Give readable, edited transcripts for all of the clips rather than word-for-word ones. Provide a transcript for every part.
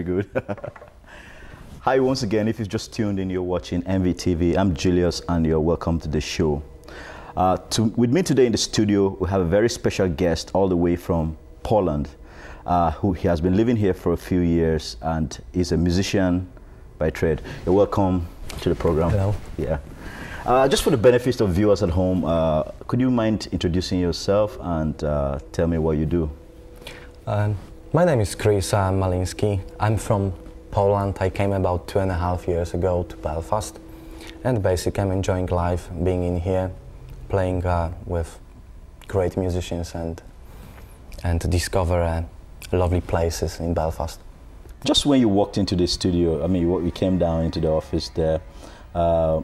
very good. Hi, once again, if you've just tuned in, you're watching NVTV. I'm Julius, and you're welcome to the show. With me today in the studio, we have a very special guest all the way from Poland, who he has been living here for a few years, and is a musician by trade. You're welcome to the program. Hello. Yeah. Just for the benefit of viewers at home, could you mind introducing yourself and tell me what you do? My name is Chris Malinski. I'm from Poland. I came about 2.5 years ago to Belfast, and basically I'm enjoying life, being in here, playing with great musicians and to discover lovely places in Belfast. Just when you walked into the studio, I mean, you came down into the office there. I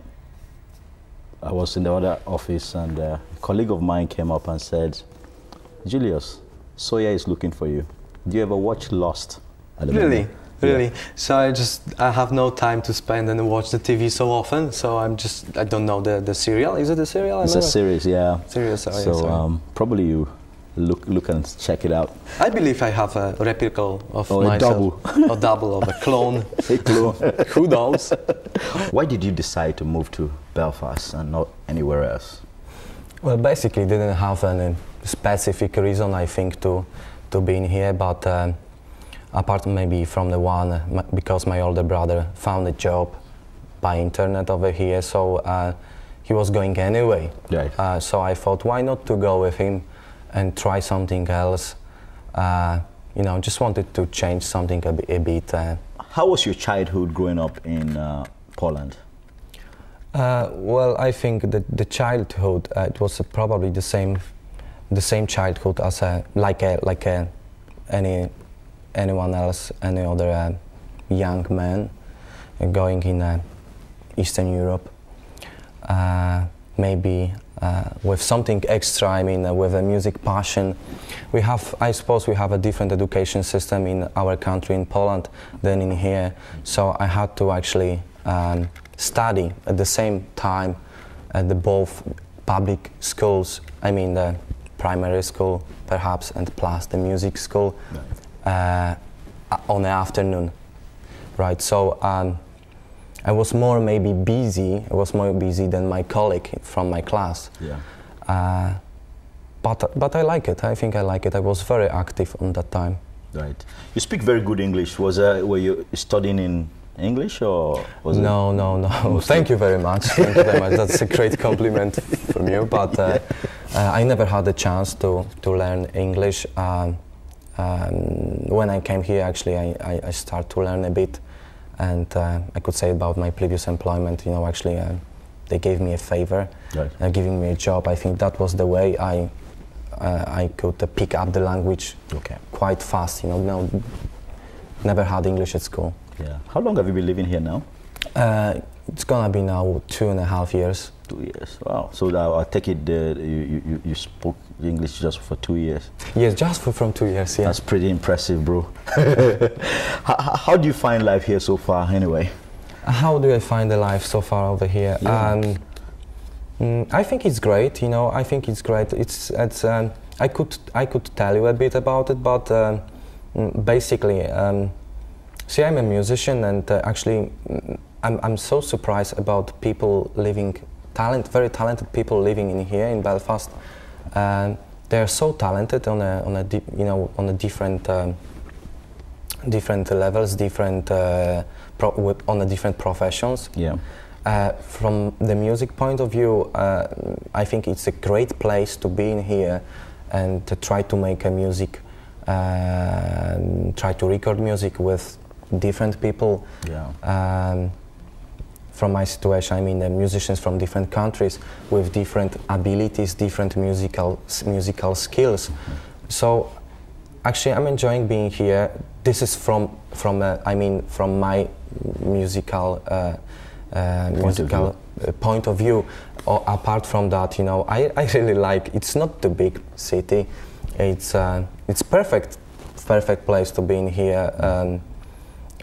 was in the other office, and a colleague of mine came up and said, "Julius, Sawyer is looking for you. Do you ever watch Lost?" Really? Really? Yeah. So I have no time to spend and watch the TV so often, so I don't know the serial. Is it a serial? It's a series, yeah. Series, sorry. So probably you look and check it out. I believe I have a replica of or myself. A double of a clone. A clone. Who knows? Why did you decide to move to Belfast and not anywhere else? Well, basically didn't have any specific reason, I think, to be in here, but apart maybe from the one, because my older brother found a job by internet over here, so he was going anyway. Right. So I thought, why not to go with him and try something else? You know, just wanted to change something a bit. How was your childhood growing up in Poland? Well, I think that the childhood it was probably the same childhood as anyone else, any other young man going in Eastern Europe. Maybe with something extra, I mean, with a music passion. I suppose we have a different education system in our country, in Poland, than in here. So I had to actually study at the same time at the both public schools. I mean, the primary school, perhaps, and plus the music school on the afternoon, right? So I was more maybe busy. I was more busy than my colleague from my class. Yeah. But I like it. I think I like it. I was very active on that time. Right. You speak very good English. Were you studying in English or was it? No. Thank you very much. Thank you very much. That's a great compliment from you. But I never had the chance to learn English. When I came here, actually, I started to learn a bit. And I could say about my previous employment, you know, actually they gave me a favor, right. Giving me a job. I think that was the way I could pick up the language quite fast, you know. Never had English at school. Yeah. How long have you been living here now? It's gonna be now 2.5 years. 2 years. Wow. So I take it you spoke English just for 2 years. Yes, just from 2 years. Yeah. That's pretty impressive, bro. How do you find life here so far, anyway? How do I find the life so far over here? Yeah. I think it's great. You know, I think it's great. It's I could tell you a bit about it, but basically, see, I'm a musician, and actually, I'm so surprised about people living. Very talented people living in here in Belfast. They're so talented on a different levels, on the different professions. Yeah. From the music point of view, I think it's a great place to be in here and to try to make a music, try to record music with different people. Yeah. From my situation, I mean the musicians from different countries with different abilities, different musical skills. So actually I'm enjoying being here. This is from my musical point of view. Apart from that, you know, I really like, it's not too big city. It's perfect place to be in here.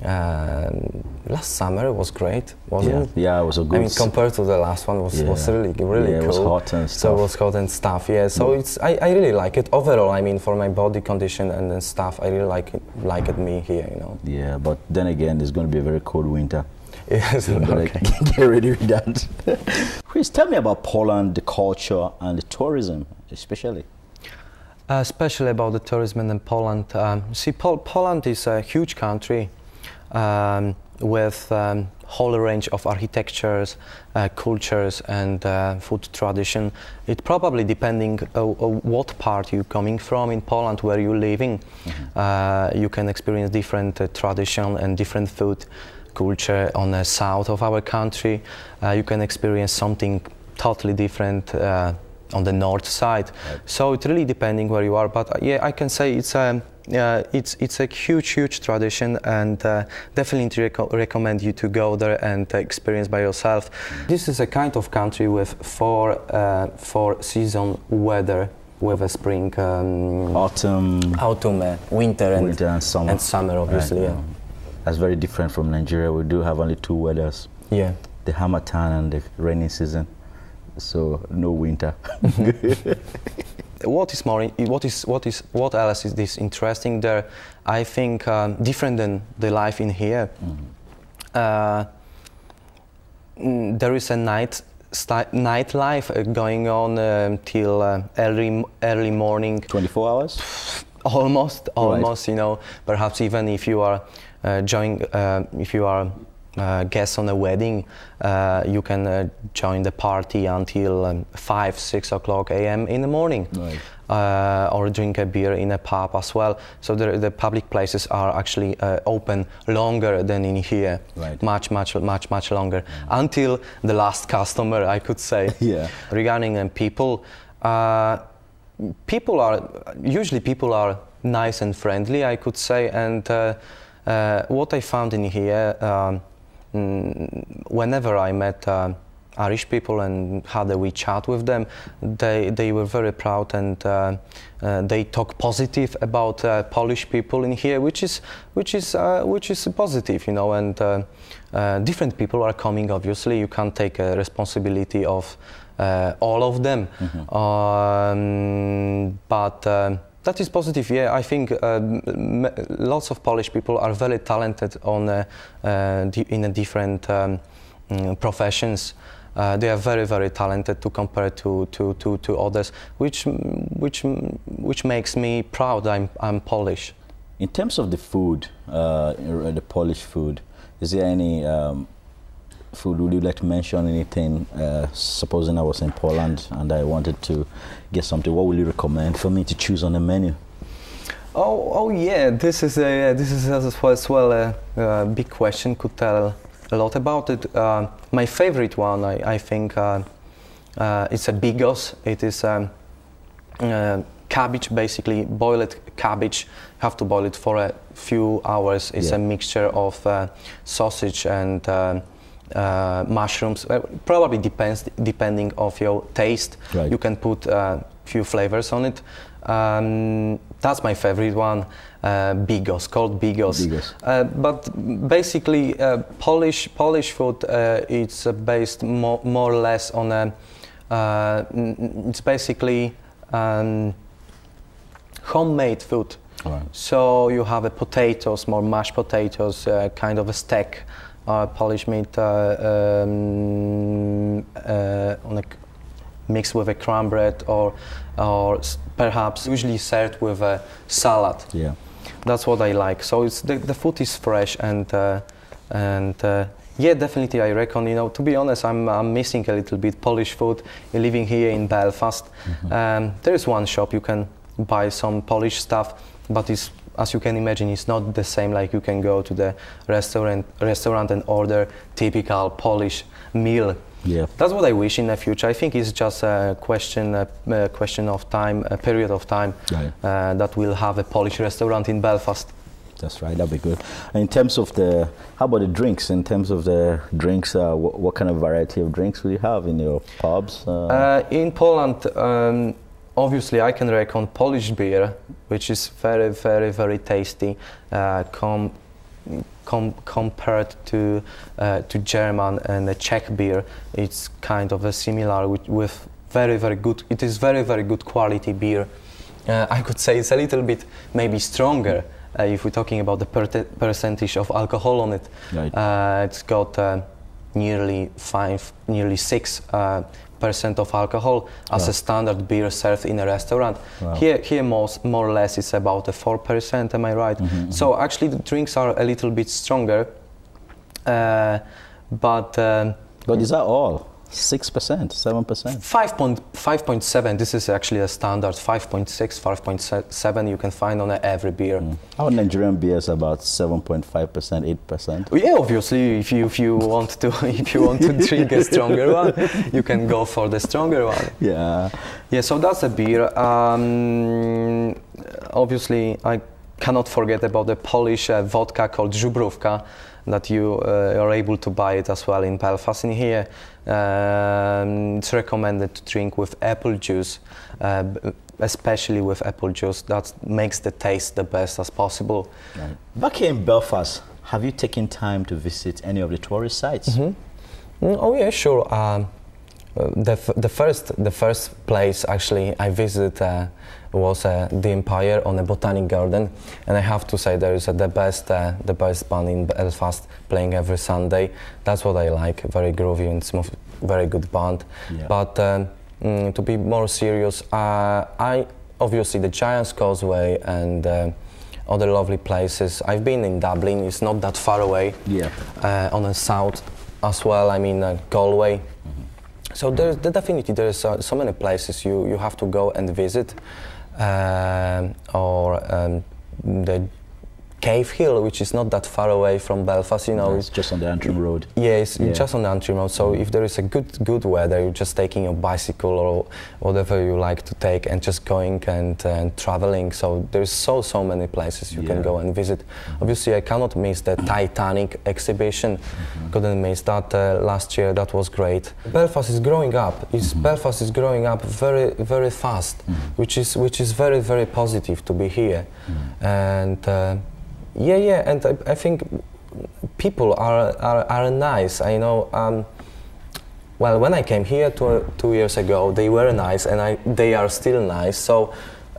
Last summer was great, wasn't it? Yeah, it was a good. I mean, compared to the last one, was really cool. It was hot and stuff. So it was hot and stuff. Yeah. So I really like it overall. I mean, for my body condition and then stuff, I really like it me here. You know. Yeah, but then again, it's going to be a very cold winter. Yes. Okay. Get ready with that. Chris, tell me about Poland, the culture and the tourism, especially. Especially about the tourism in Poland. See, Poland is a huge country with whole range of architectures, cultures, and food tradition. It probably depending what part you're coming from in Poland, where you're living. You can experience different tradition and different food culture on the south of our country. You can experience something totally different on the north side. Right. So it's really depending where you are, but yeah, I can say it's a huge tradition, and definitely recommend you to go there and experience by yourself. This is a kind of country with four season weather, with a spring, autumn, winter and summer, obviously. Right. Yeah. That's very different from Nigeria. We do have only two weathers. Yeah. The harmattan and the rainy season. So no winter. What else is this interesting there? I think different than the life in here. There is a nightlife going on till early morning. 24 hours? Almost. Right. You know, perhaps even if you are guest on a wedding, you can join the party until 5-6 o'clock a.m. in the morning. Right. Or drink a beer in a pub as well. So the public places are actually open longer than in here. Right. Much longer, until the last customer, I could say. Yeah. Regarding people are nice and friendly, I could say, and what I found in here, whenever I met Irish people and had a wee chat with them, they were very proud, and they talk positive about Polish people in here, which is positive, you know. And different people are coming. Obviously, you can't take a responsibility of all of them, but that is positive. Yeah, I think lots of Polish people are very talented in different professions. They are very talented to compare to others, which makes me proud. I'm Polish. In terms of the food, the Polish food, is there any food, would you like to mention anything? Supposing I was in Poland and I wanted to get something, what would you recommend for me to choose on the menu? Oh yeah, this is as well a big question. Could tell a lot about it. My favorite one, I think, it's a bigos. It is cabbage, basically boiled cabbage. You have to boil it for a few hours. It's a mixture of sausage and mushrooms. Probably depending of your taste. Right. You can put a few flavors on it. That's my favorite one, bigos, called bigos. But basically, Polish food, it's based more or less on it's basically homemade food. Right. So you have potatoes, more mashed potatoes, kind of a steak, Polish meat mixed with a crumb bread, or perhaps usually served with a salad. Yeah, that's what I like. So it's the food is fresh, and yeah, definitely I reckon. You know, to be honest, I'm missing a little bit Polish food. Living here in Belfast, there is one shop you can buy some Polish stuff, but it's, as you can imagine, it's not the same like you can go to the restaurant and order typical Polish meal. Yeah, that's what I wish in the future. I think it's just a question of time, a period of time, that we'll have a Polish restaurant in Belfast. That's right, that'd be good. In terms of how about the drinks? In terms of the drinks, what kind of variety of drinks will you have in your pubs? In Poland, obviously I can reckon Polish beer, which is very tasty. compared to German and the Czech beer, it's kind of a similar with very good. It is very good quality beer. I could say it's a little bit maybe stronger if we're talking about the percentage of alcohol on it. Right. It's got nearly 6% of alcohol as a standard beer served in a restaurant. Wow. Here more or less it's about 4%, am I right? So actually the drinks are a little bit stronger, but is that all? 6%, 7%? 5.7, this is actually a standard. 5.6, 5.7 you can find on every beer. Our Nigerian beer is about 7.5%, 8%. Yeah, obviously, if you want to drink a stronger one, you can go for the stronger one. Yeah. Yeah, so that's a beer. Obviously, I cannot forget about the Polish vodka called Żubrówka, that you are able to buy it as well in Belfast. In here, it's recommended to drink with apple juice, especially with apple juice. That makes the taste the best as possible. Right. Back here in Belfast, have you taken time to visit any of the tourist sites? Oh yeah, sure. The first place actually I visited was the Empire on a botanic garden, and I have to say there is the best band in Belfast playing every Sunday. That's what I like, very groovy and smooth, very good band. Yeah. But to be more serious, I obviously the Giant's Causeway and other lovely places. I've been in Dublin, it's not that far away. Yeah. On the south as well, I mean Galway. So there's definitely so many places you have to go and visit, or the Cave Hill, which is not that far away from Belfast, you know. It's just on the Antrim Road. Yes, yeah. Just on the Antrim Road. So if there is a good weather, you're just taking your bicycle or whatever you like to take and just going and traveling. So there's so many places you can go and visit. Obviously, I cannot miss the Titanic exhibition. Couldn't miss that last year. That was great. Belfast is growing up. Belfast is growing up very fast, which is very positive to be here. And and I think people are nice. I know. Well, when I came here 2 years ago, they were nice, and they are still nice. So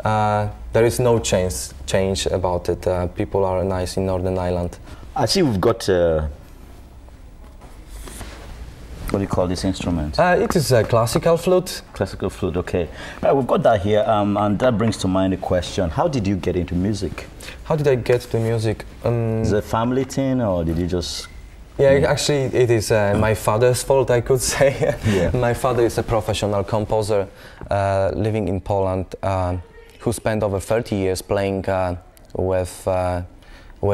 there is no change about it. People are nice in Northern Ireland. I see we've got. What do you call this instrument? It is a classical flute. Classical flute, okay. Right, we've got that here, and that brings to mind a question. How did you get into music? How did I get to music? Is it a family thing, or did you just... Yeah, actually it is my father's fault, I could say. Yeah. My father is a professional composer living in Poland, who spent over 30 years playing with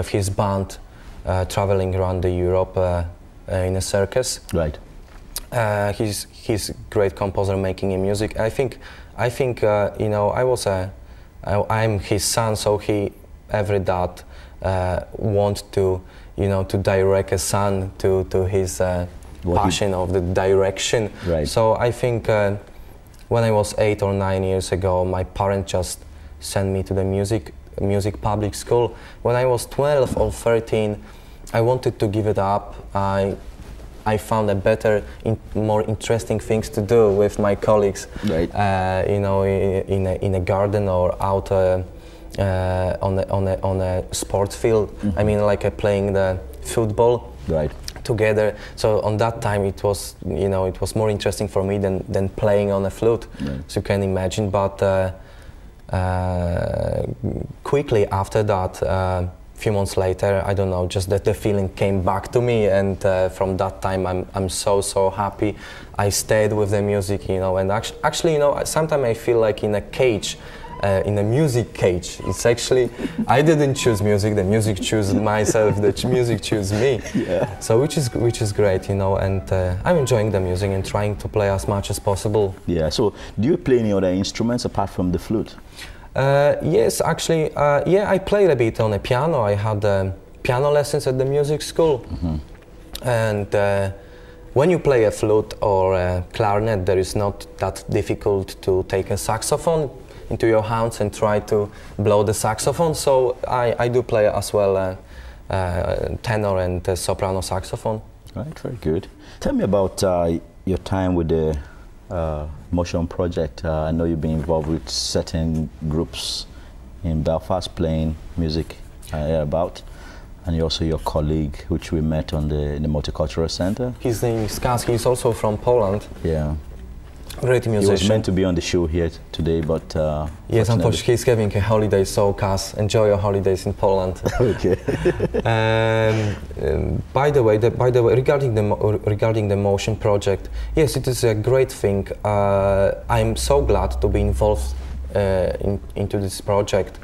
his band, traveling around Europe in a circus. Right. He's a great composer making music. I think you know, I'm his son, so every dad want to, you know, to direct a son to his passion of the direction. Right. So I think when I was 8 or 9 years ago, my parents just sent me to the music public school. When I was 12 or 13, I wanted to give it up. I found a better, more interesting things to do with my colleagues. Right. You know, in a garden or out on a sports field. I mean, like playing the football. Right. Together. So on that time, it was, you know, it was more interesting for me than playing on a flute. Right. So you can imagine. But quickly after that. Few months later, I don't know, just that the feeling came back to me, and from that time I'm so happy. I stayed with the music, you know, and actually, you know, sometimes I feel like in a cage, in a music cage. It's actually, I didn't choose music, the music chose myself, the music chose me. Yeah. So which is great, you know, and I'm enjoying the music and trying to play as much as possible. Yeah. So do you play any other instruments apart from the flute? Yes, actually, yeah, I played a bit on the piano. I had piano lessons at the music school. And when you play a flute or a clarinet, there is not that difficult to take a saxophone into your hands and try to blow the saxophone. So I do play as well tenor and soprano saxophone. Right, very good. Tell me about your time with the Motion Project. I know you've been involved with certain groups in Belfast playing music about, and you're also your colleague, which we met on the Multicultural Center. His name is Kaz. He's also from Poland. Yeah. Great musician. He was meant to be on the show here today, but yes, unfortunately he's having a holiday. So Kaz, enjoy your holidays in Poland. Okay. By the way, regarding the Motion Project, yes, it is a great thing. I'm so glad to be involved into this project.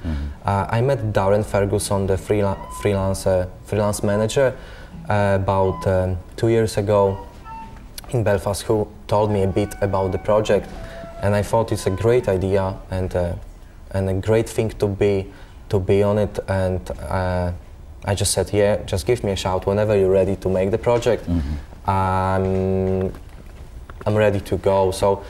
I met Darren Ferguson, the freelance manager, about 2 years ago in Belfast, who told me a bit about the project, and I thought it's a great idea and a great thing to be on it. And I just said, yeah, just give me a shout whenever you're ready to make the project. I'm ready to go. So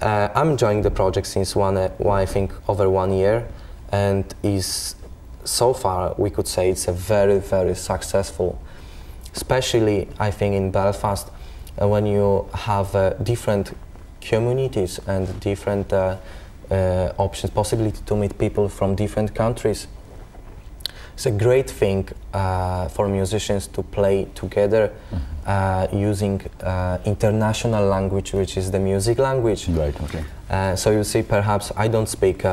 I'm enjoying the project since I think over 1 year, and is so far we could say it's a very, very successful, especially I think in Belfast, when you have different communities and different options, possibility to meet people from different countries. It's a great thing for musicians to play together using international language, which is the music language. Right, okay. So you see, perhaps I don't speak,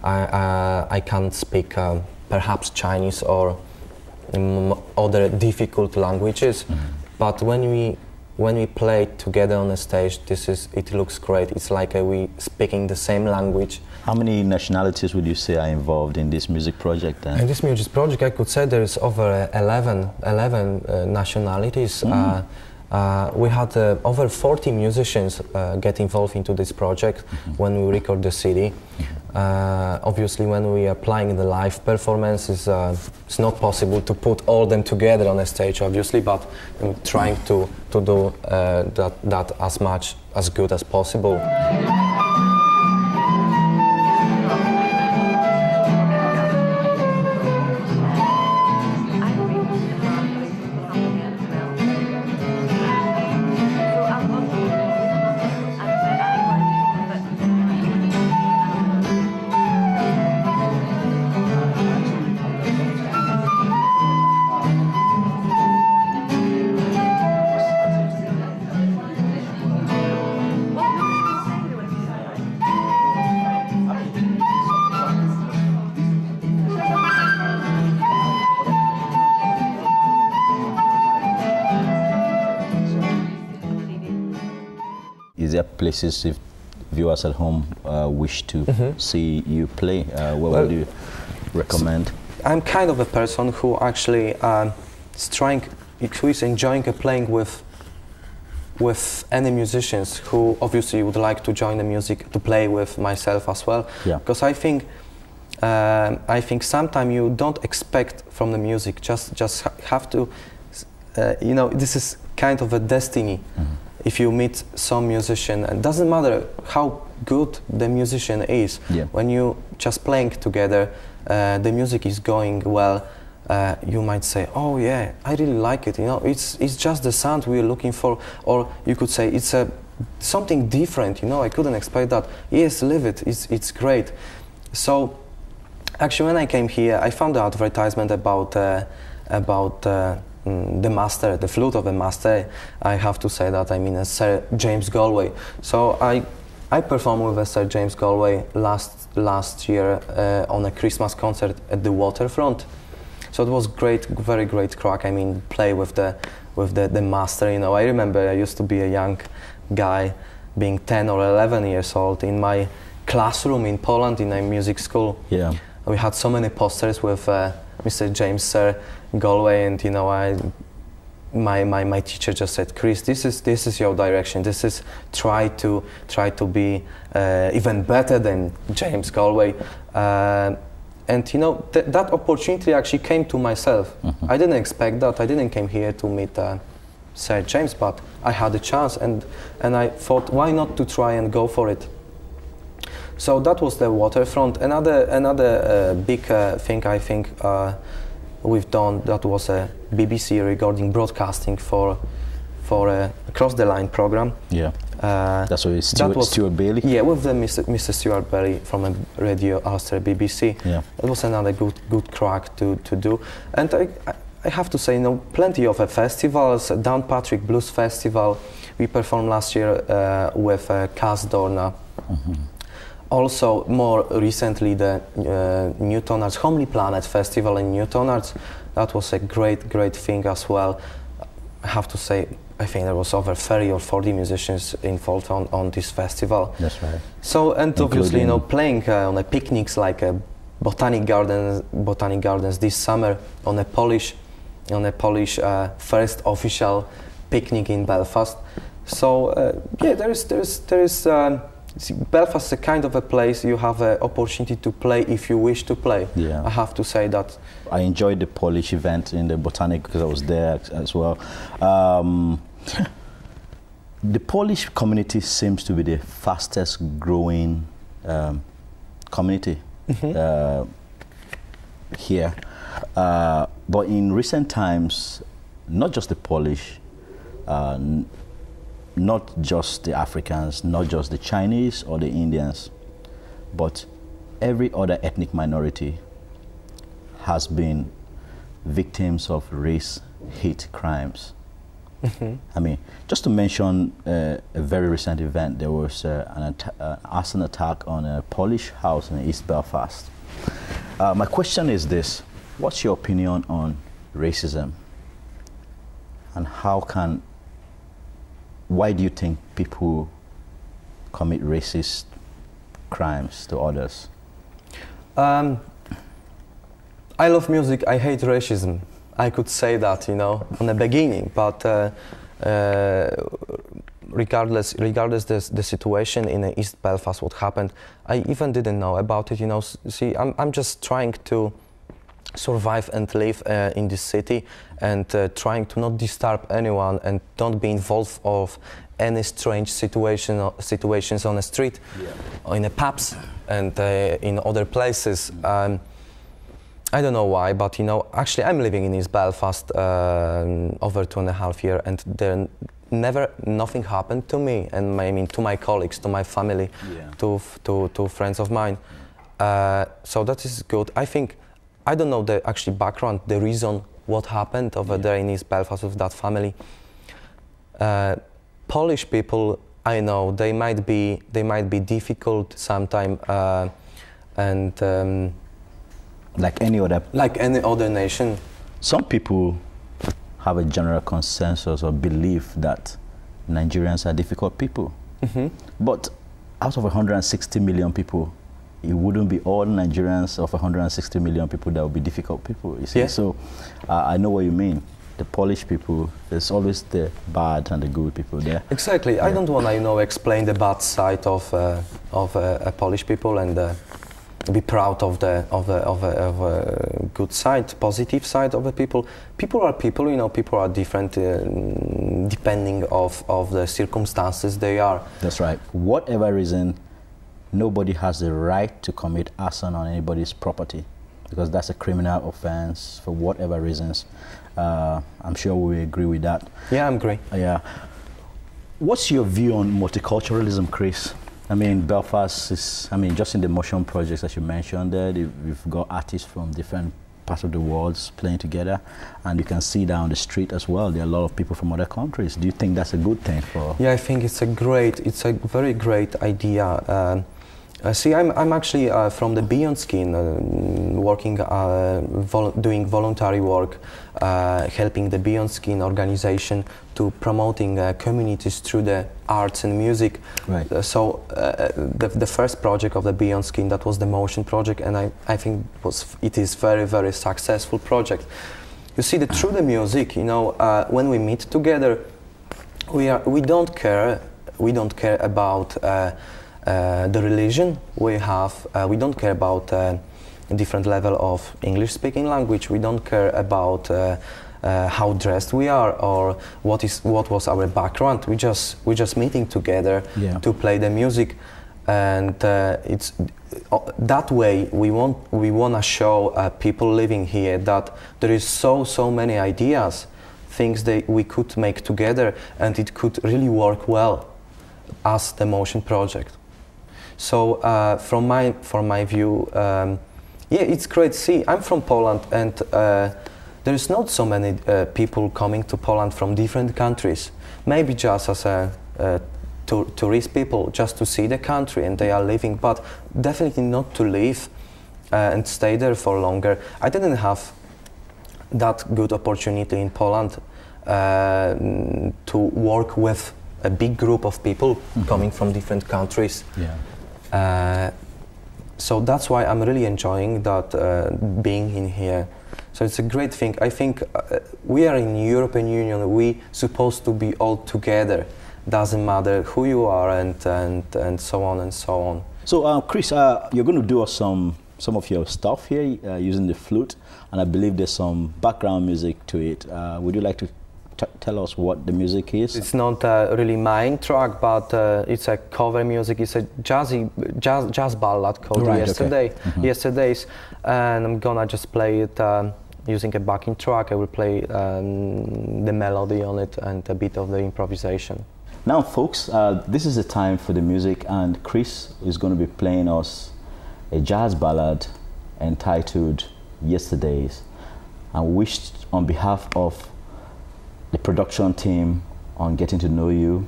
I can't speak perhaps Chinese or other difficult languages, but when we play together on the stage, it looks great. It's like we speaking the same language. How many nationalities would you say are involved in this music project? In this music project, I could say there's over 11 nationalities. We had over 40 musicians get involved into this project when we record the CD. Obviously, when we are playing the live performances, it's not possible to put all them together on a stage, obviously, but I'm trying to do that as good as possible. Is there places, if viewers at home wish to see you play, what would you recommend? I'm kind of a person who actually who is enjoying playing with any musicians who obviously would like to join the music to play with myself as well. Yeah. Because I think sometimes you don't expect from the music, just have to, this is kind of a destiny. If you meet some musician, and it doesn't matter how good the musician is, when you just playing together, the music is going well, you might say, oh yeah, I really like it, it's just the sound we're looking for, or you could say it's something different, I couldn't expect that. Yes, live it, it's great. So actually when I came here, I found the advertisement about the master, the flute of the master. I have to say that I mean Sir James Galway. So I performed with Sir James Galway last year on a Christmas concert at the Waterfront. So it was great, very great crack. I mean, play with the master. I remember I used to be a young guy, being 10 or 11 years old, in my classroom in Poland in a music school. Yeah. We had so many posters with Mr. James Sir Galway, and my teacher just said, Chris, this is your direction. This is try to be even better than James Galway. And that opportunity actually came to myself. I didn't expect that. I didn't came here to meet Sir James, but I had a chance, and I thought, why not to try and go for it? So that was the Waterfront. Another big thing I think we've done, that was a BBC regarding broadcasting for a Across the Line program. Yeah. That's what Stuart Bailey? Yeah, with the Mr. Stuart Bailey from a Radio Ulster BBC. Yeah. It was another good crack to do. And I have to say, you know, plenty of festivals. Downpatrick Blues Festival, we performed last year with Cas Dorna. Mm-hmm. Also, more recently, the Newtonards Homely Planet Festival in Newtonards. That was a great thing as well. I have to say, I think there was over 30 or 40 musicians involved on this festival. That's right. So, and obviously, you know, playing on a picnics like a Botanic Gardens this summer on a Polish first official picnic in Belfast. So yeah, there is Belfast is a kind of a place you have an opportunity to play if you wish to play. Yeah. I have to say that. I enjoyed the Polish event in the Botanic because I was there as well. The Polish community seems to be the fastest growing community here. But in recent times, not just the Polish, not just the Africans, not just the Chinese or the Indians, but every other ethnic minority has been victims of race hate crimes. Mm-hmm. I mean, just to mention a very recent event, there was an arson attack on a Polish house in East Belfast. My question is this: what's your opinion on racism, and why do you think people commit racist crimes to others? I love music, I hate racism. I could say that, you know, from the beginning, but regardless the situation in East Belfast, what happened, I even didn't know about it, you know. See, I'm just trying to survive and live in this city, and trying to not disturb anyone and don't be involved of any strange situations on the street, or in the pubs and in other places. I don't know why, but you know, actually I'm living in East Belfast over 2.5 years, and there nothing happened to me, and I mean to my colleagues, to my family, to friends of mine. So that is good. I think I don't know the actual background, the reason what happened over there in East Belfast with that family. Polish people, I know they might be difficult sometimes, and. Like any other nation. Some people have a general consensus or belief that Nigerians are difficult people. Mm-hmm. But out of 160 million people, it wouldn't be all Nigerians of 160 million people that would be difficult people, you see. Yeah. So I know what you mean. The Polish people, there's always the bad and the good people there. Exactly. Yeah. I don't want to, you know, explain the bad side of Polish people and be proud of a good side, positive side of the people. People are people, you know. People are different depending of the circumstances they are. That's right. Whatever reason, nobody has the right to commit arson on anybody's property, because that's a criminal offense for whatever reasons. I'm sure we agree with that. Yeah, I agree. Yeah. What's your view on multiculturalism, Chris? I mean, Belfast is, I mean, just in the motion projects that you mentioned there, we've got artists from different parts of the world playing together, and you can see down the street as well, there are a lot of people from other countries. Do you think that's a good thing for? Yeah, I think it's a very great idea. See, I'm actually from the Beyond Skin, working, doing voluntary work, helping the Beyond Skin organization to promoting communities through the arts and music. Right. So the first project of the Beyond Skin, that was the motion project, and I think it is very successful project. You see, through the music, you know, when we meet together, we don't care about the religion we have. We don't care about a different level of English-speaking language. We don't care about how dressed we are or what was our background. We just meeting together to play the music. and it's that way we want to show people living here that there is so many ideas, things that we could make together, and it could really work well as the motion project. So from my view, yeah, it's great to see. I'm from Poland, and there's not so many people coming to Poland from different countries. Maybe just as a tourist people, just to see the country, and they are living, but definitely not to live and stay there for longer. I didn't have that good opportunity in Poland to work with a big group of people coming from different countries. Yeah. So that's why I'm really enjoying that being in here. So it's a great thing. I think we are in European Union. We supposed to be all together. Doesn't matter who you are and so on and so on. So Chris, you're going to do us some of your stuff here using the flute, and I believe there's some background music to it. Would you like to tell us what the music is? It's not really my track, but it's a cover music. It's a jazz ballad called Yesterdays, and I'm gonna just play it using a backing track. I will play the melody on it and a bit of the improvisation. Now, folks, this is the time for the music, and Chris is going to be playing us a jazz ballad entitled Yesterdays. I wish, on behalf of the production team on Getting to Know You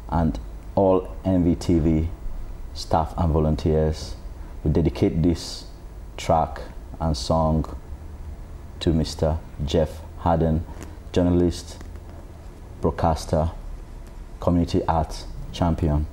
and all NVTV staff and volunteers, we dedicate this track and song to Mr. Jeff Haddon, journalist, broadcaster, community arts champion.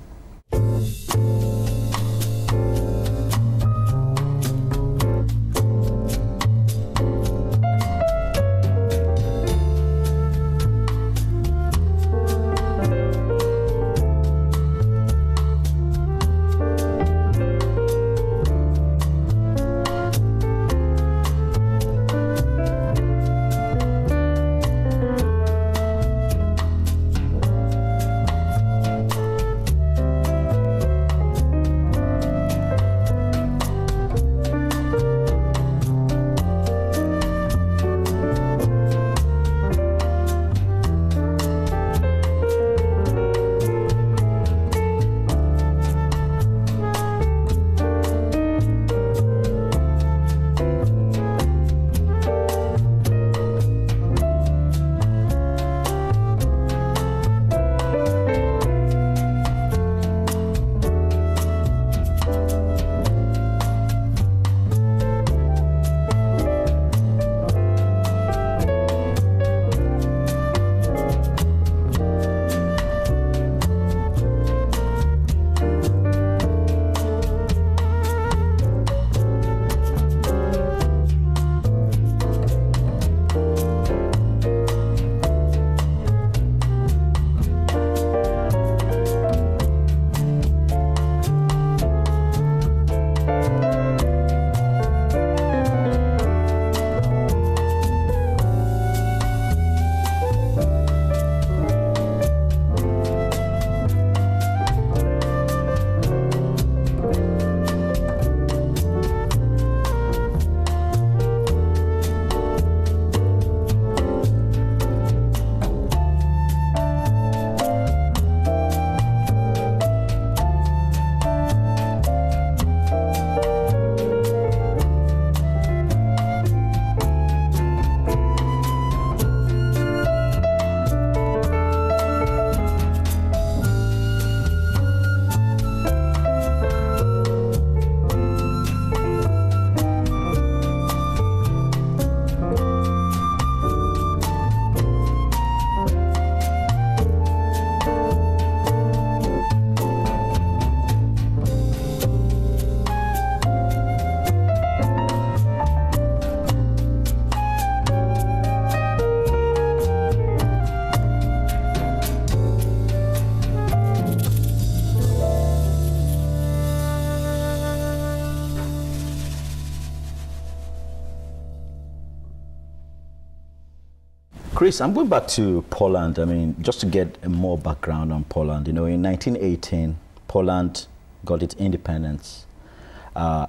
Chris, I'm going back to Poland. I mean, just to get more background on Poland. You know, in 1918, Poland got its independence.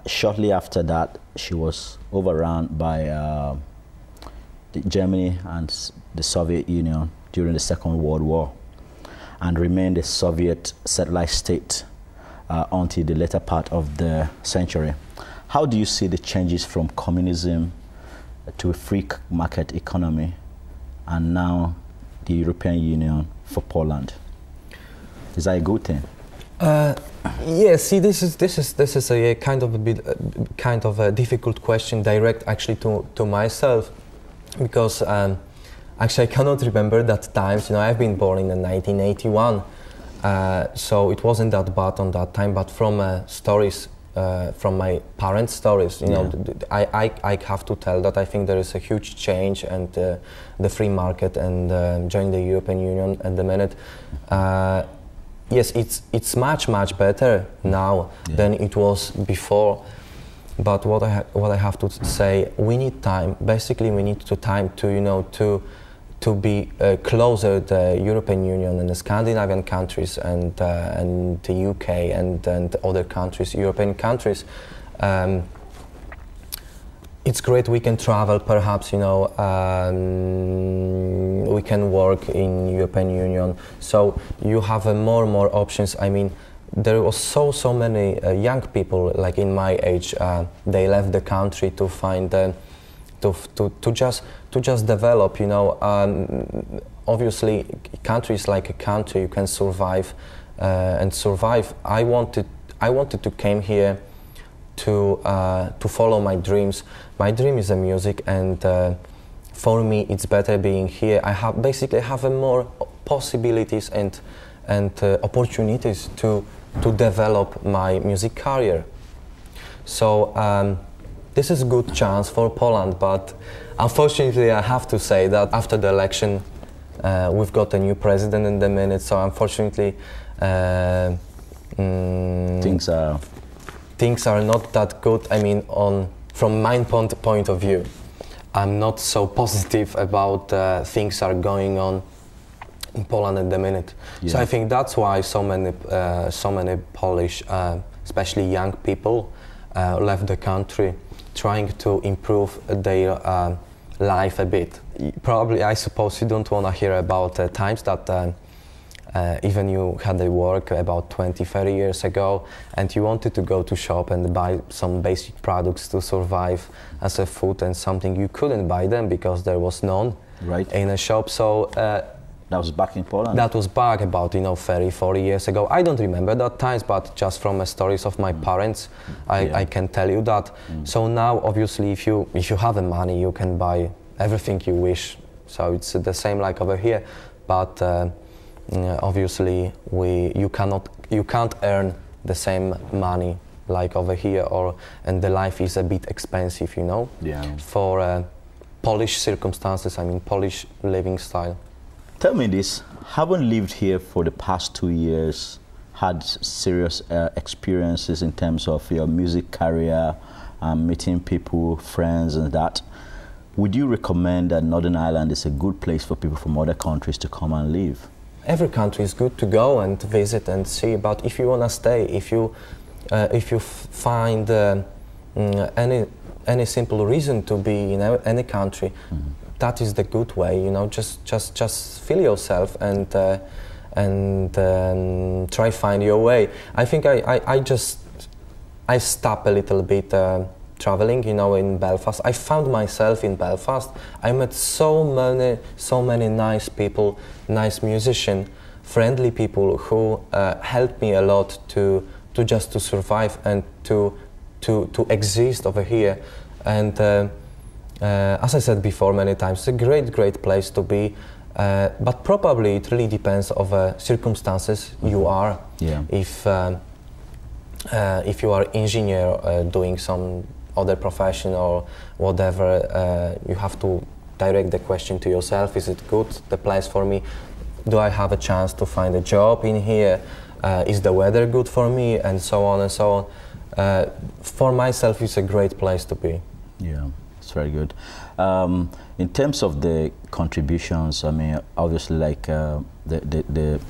Shortly after that, she was overrun by Germany and the Soviet Union during the Second World War, and remained a Soviet satellite state until the later part of the century. How do you see the changes from communism to a free market economy, and now the European Union for Poland? Is that a good thing? Yeah. See, this is a kind of a difficult question, direct actually to myself, because actually I cannot remember that times. I've been born in 1981, so it wasn't that bad on that time. But from stories. From my parents' stories, I have to tell that I think there is a huge change, and the free market and joining the European Union at the minute. Yes, it's much better now than it was before. But what I have to say, we need time. Basically, we need time to be closer to the European Union and the Scandinavian countries and the UK and other countries, European countries. It's great we can travel, perhaps, we can work in European Union. So you have more and more options. I mean, there was so many young people, like in my age, they left the country to find to just develop, obviously countries like a country, you can survive and survive. I wanted to came here to follow my dreams. My dream is the music, and for me it's better being here. I have more possibilities and opportunities to develop my music career. So this is a good chance for Poland, but unfortunately I have to say that after the election we've got a new president in the minute, so unfortunately things are not that good. I mean, from my point of view, I'm not so positive about things are going on in Poland at the minute. Yeah. So I think that's why so many Polish, especially young people, left the country, trying to improve their life a bit. Probably, I suppose you don't want to hear about times that even you had a work about 20-30 years ago, and you wanted to go to shop and buy some basic products to survive as a food, and something you couldn't buy them because there was none in a shop. So that was back in Poland? That was back about 30-40 years ago. I don't remember that times, but just from the stories of my parents, I can tell you that. So now, obviously, if you have the money, you can buy everything you wish. So it's the same like over here, but obviously you can't earn the same money like over here, and the life is a bit expensive, for Polish circumstances. I mean, Polish living style. Tell me this, having lived here for the past 2 years, had serious experiences in terms of your music career, meeting people, friends and that, would you recommend that Northern Ireland is a good place for people from other countries to come and live? Every country is good to go and visit and see, but if you want to stay, if you find any simple reason to be in any country, that is the good way, just feel yourself and try find your way. I think I stopped a little bit traveling, in Belfast. I found myself in Belfast. I met so many nice people, nice musicians, friendly people who helped me a lot to survive and to exist over here. And as I said before many times, it's a great place to be, but probably it really depends on circumstances you are. Yeah. If you are engineer doing some other profession or whatever, you have to direct the question to yourself: is it good, the place for me? Do I have a chance to find a job in here? Is the weather good for me? And so on and so on. For myself, it's a great place to be. Yeah. It's very good. In terms of the contributions, I mean, obviously, like the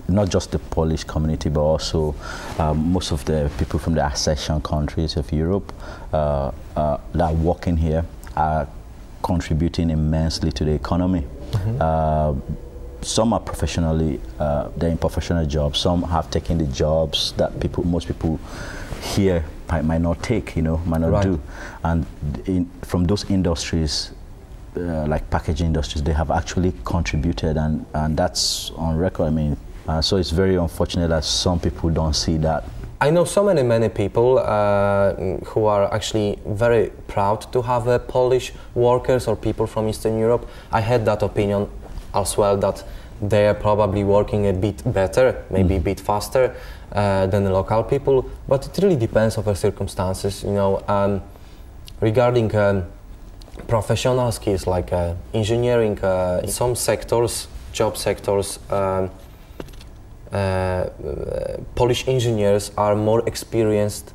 not just the Polish community, but also most of the people from the accession countries of Europe that are working here are contributing immensely to the economy. Some are professionally, they're in professional jobs. Some have taken the jobs that most people here might not take, might not do. And from those industries, like packaging industries, they have actually contributed, and that's on record. I mean, so it's very unfortunate that some people don't see that. I know so many people who are actually very proud to have Polish workers or people from Eastern Europe. I had that opinion as well, that they are probably working a bit better, maybe a bit faster than the local people, but it really depends on the circumstances, regarding professional skills like engineering. In some sectors, job sectors, Polish engineers are more experienced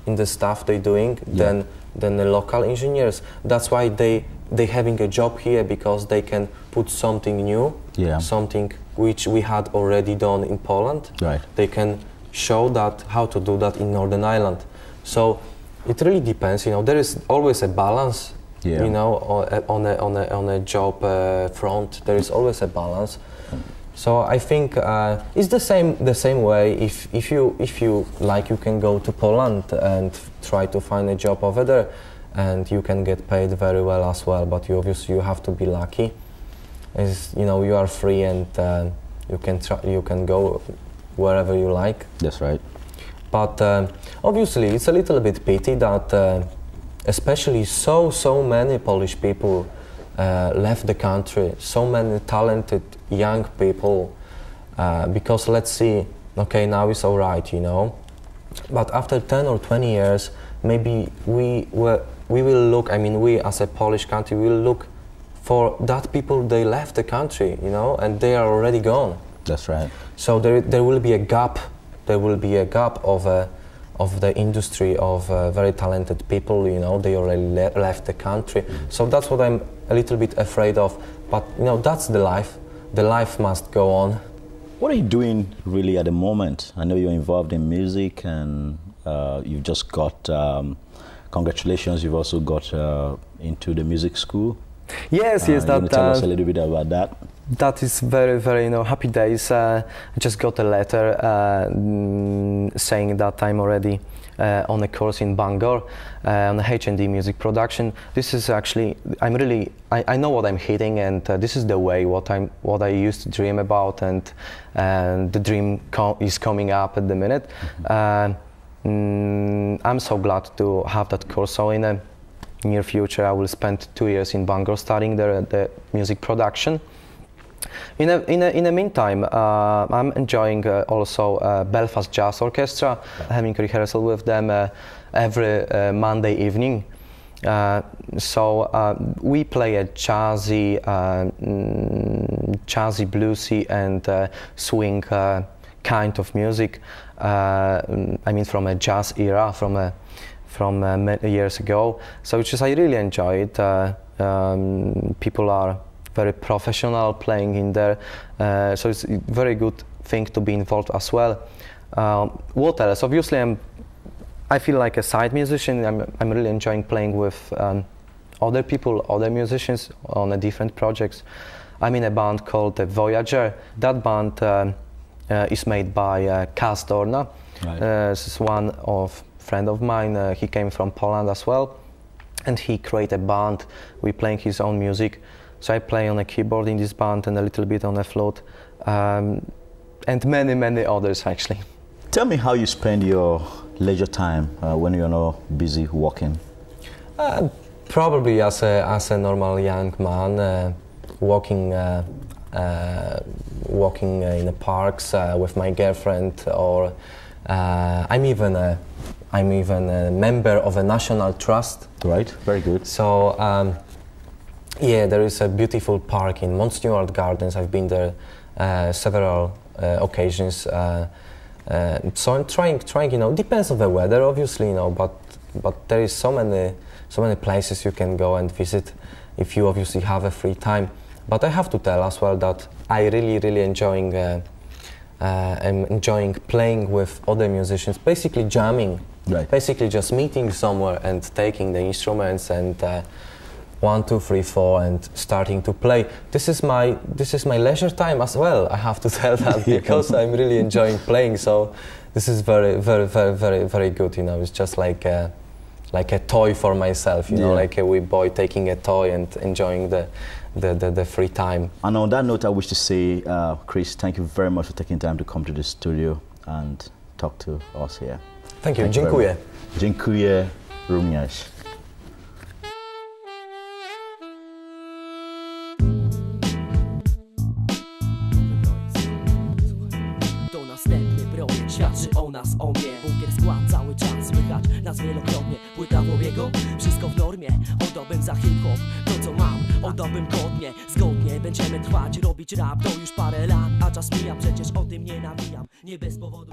in the stuff they're doing than the local engineers. That's why they having a job here, because they can put something new, something which we had already done in Poland. They can show that how to do that in Northern Ireland. So it really depends. There is always a balance. On a job front, there is always a balance. So I think it's the same way. If you like, you can go to Poland and try to find a job over there, and you can get paid very well as well. But you have to be lucky. You are free, and you can go wherever you like. That's right. But obviously, it's a little bit pity that especially so many Polish people left the country. So many talented young people, because let's see, okay, now it's all right, but after 10 or 20 years, maybe we will look. I mean, we as a Polish country will look for that people. They left the country, and they are already gone. That's right. So there will be a gap. There will be a gap of the industry of very talented people. They already left the country. So that's what I'm a little bit afraid of. But that's the life. The life must go on. What are you doing really at the moment? I know you're involved in music, and you've just got, congratulations, you've also got into the music school. Yes. You want to tell us a little bit about that? That is very happy days. I just got a letter saying that I'm already on a course in Bangor on the H&D music production. This is actually, I know what I'm hitting, and this is the way what I used to dream about, and the dream is coming up at the minute. I'm so glad to have that course. So in the near future, I will spend 2 years in Bangor studying the music production. In the meantime, I'm enjoying also Belfast Jazz Orchestra, having rehearsal with them every Monday evening. So we play a jazzy, bluesy and swing kind of music. I mean, from a jazz era, from many years ago. So I really enjoy it. People are very professional playing in there, so it's a very good thing to be involved as well. What else? Obviously, I feel like a side musician. I'm really enjoying playing with other people, other musicians on different projects. I'm in a band called the Voyager. That band is made by Kaz Dorna. This is one friend of mine. He came from Poland as well, and he created a band. We playing his own music. So I play on a keyboard in this band and a little bit on a flute, and many others actually. Tell me how you spend your leisure time when you're not busy working. Probably as a normal young man, walking in the parks with my girlfriend, or I'm even a member of a national trust. Right, very good. So. Yeah, there is a beautiful park in Montstewart Gardens. I've been there several occasions. So I'm trying. Depends on the weather, obviously, but there is so many places you can go and visit if you obviously have a free time. But I have to tell as well that I really enjoying I'm enjoying playing with other musicians, basically jamming, basically just meeting somewhere and taking the instruments and 1, 2, 3, 4 and starting to play. This is my leisure time as well. I have to tell that because I'm really enjoying playing. So this is very, very, very, very, very good. You know, it's just like a toy for myself. You know, like a wee boy taking a toy and enjoying the free time. And on that note, I wish to say, Chris, thank you very much for taking time to come to the studio and talk to us here. Thank you. Dziękuję. Dziękuję również. Świadczy o nas, o mnie. Bunkier skład cały czas, słychać nas wielokrotnie. Płyta Bobiego, wszystko w normie. Oddałbym za hip-hop to co mam, oddałbym godnie. Zgodnie będziemy trwać, robić rap to już parę lat. A czas mija, przecież o tym nie nawijam, nie bez powodu.